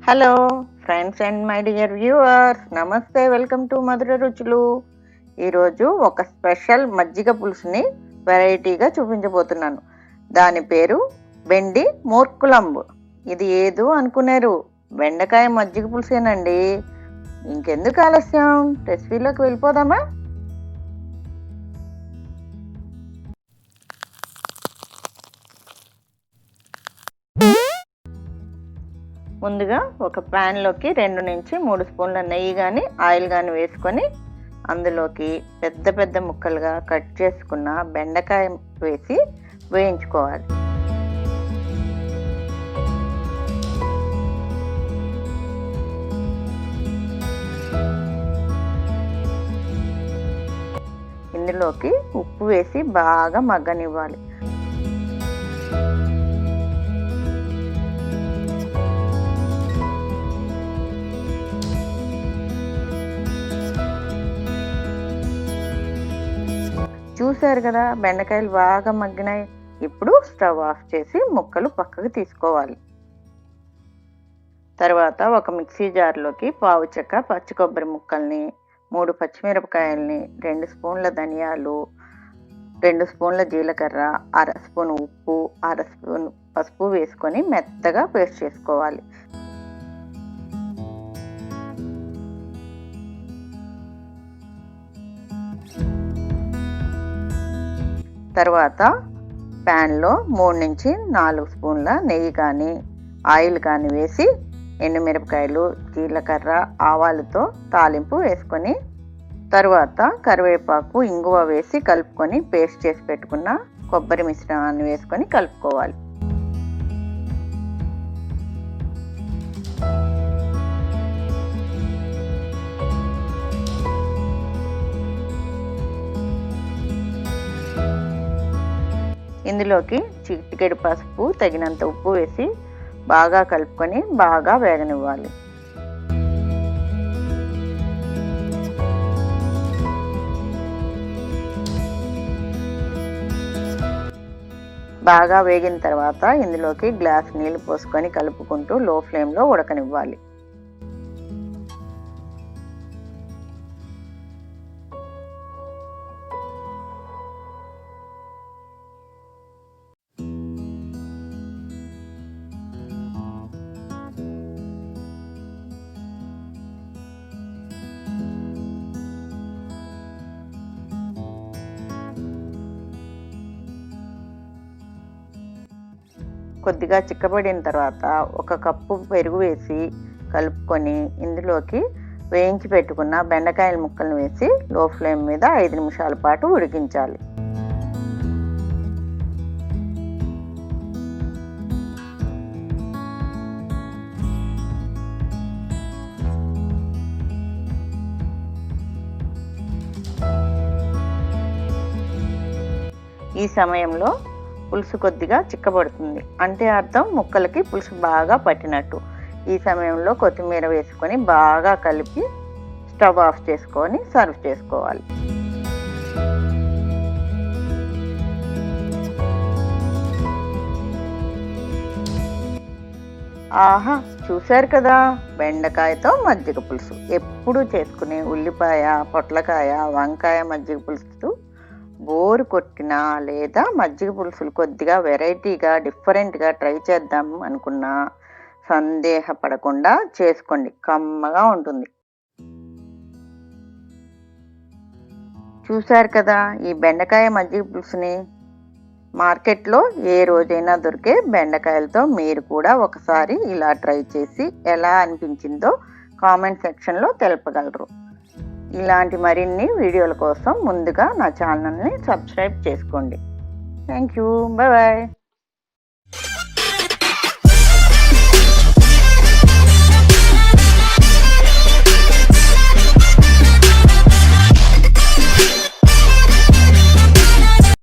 Hello friends and my dear viewers, నమస్తే. Welcome to మధుర రుచులు. ఈరోజు ఒక స్పెషల్ మజ్జిగ పులుసుని వెరైటీగా చూపించబోతున్నాను. దాని పేరు బెండి మోర్ కులంబు. ఇది ఏదో అనుకున్నారు, బెండకాయ మజ్జిగ పులుసేనండి. ఇంకెందుకు ఆలస్యం, రెసిపీలోకి వెళ్ళిపోదామా? ముందుగా ఒక ప్యాన్లోకి 2 నుంచి 3 స్పూన్ల నెయ్యి కానీ ఆయిల్ కానీ వేసుకొని అందులోకి పెద్ద పెద్ద ముక్కలుగా కట్ చేసుకున్న బెండకాయ వేసి వేయించుకోవాలి. ఇందులోకి ఉప్పు వేసి బాగా మగ్గనివ్వాలి. చూసారు కదా, బెండకాయలు బాగా మగ్గినాయి. ఇప్పుడు స్టవ్ ఆఫ్ చేసి ముక్కలు పక్కకు తీసుకోవాలి. తర్వాత ఒక మిక్సీ జార్లోకి పావు చెక్క పచ్చి కొబ్బరి ముక్కల్ని, 3 పచ్చిమిరపకాయల్ని, 2 స్పూన్ల ధనియాలు, 2 స్పూన్ల జీలకర్ర, 1/2 స్పూన్ ఉప్పు, 1/2 స్పూన్ పసుపు వేసుకొని మెత్తగా పేస్ట్ చేసుకోవాలి. తర్వాత ప్యాన్లో 3 నుంచి 4 స్పూన్ల నెయ్యి కానీ ఆయిల్ కానీ వేసి ఎండుమిరపకాయలు, జీలకర్ర, ఆవాలతో తాలింపు వేసుకొని తర్వాత కరివేపాకు, ఇంగువ వేసి కలుపుకొని పేస్ట్ చేసి పెట్టుకున్న కొబ్బరి మిశ్రమాన్ని వేసుకొని కలుపుకోవాలి. ఇందులోకి చిటికెడు పసుపు, తగినంత ఉప్పు వేసి బాగా కలుపుకొని బాగా వేగనివ్వాలి. బాగా వేగిన తర్వాత ఇందులోకి గ్లాస్ నీళ్లు పోసుకొని కలుపుకుంటూ లో ఫ్లేమ్లో ఉడకనివ్వాలి. కొద్దిగా చిక్కబడిన తర్వాత 1 కప్పు పెరుగు వేసి కలుపుకొని ఇందులోకి వేయించి పెట్టుకున్న బెండకాయల ముక్కలను వేసి లో ఫ్లేమ్ మీద 5 నిమిషాల పాటు ఉడికించాలి. ఈ సమయంలో పులుసు కొద్దిగా చిక్కబడుతుంది, అంటే అర్థం ముక్కలకి పులుసు బాగా పట్టినట్టు. ఈ సమయంలో కొత్తిమీర వేసుకొని బాగా కలిపి స్టవ్ ఆఫ్ చేసుకొని సర్వ్ చేసుకోవాలి. ఆహా, చూశారు కదా, బెండకాయతో మజ్జిగ పులుసు. ఎప్పుడు చేసుకునే ఉల్లిపాయ, పొట్లకాయ, వంకాయ మజ్జిగ పులుసు బోరు కొట్టినా లేదా మజ్జిగ పులుసులు కొద్దిగా వెరైటీగా డిఫరెంట్గా ట్రై చేద్దాం అనుకున్నా సందేహపడకుండా చేసుకోండి, కమ్మగా ఉంటుంది. చూశారు కదా, ఈ బెండకాయ మజ్జిగ పులుసుని మార్కెట్లో ఏ రోజైనా దొరికే బెండకాయలతో మీరు కూడా ఒకసారి ఇలా ట్రై చేసి ఎలా అనిపించిందో కామెంట్ సెక్షన్లో తెలపగలరు. ఇలాంటి మరిన్ని వీడియోల కోసం ముందుగా నా ఛానల్ని సబ్స్క్రైబ్ చేసుకోండి. Thank you. Bye bye.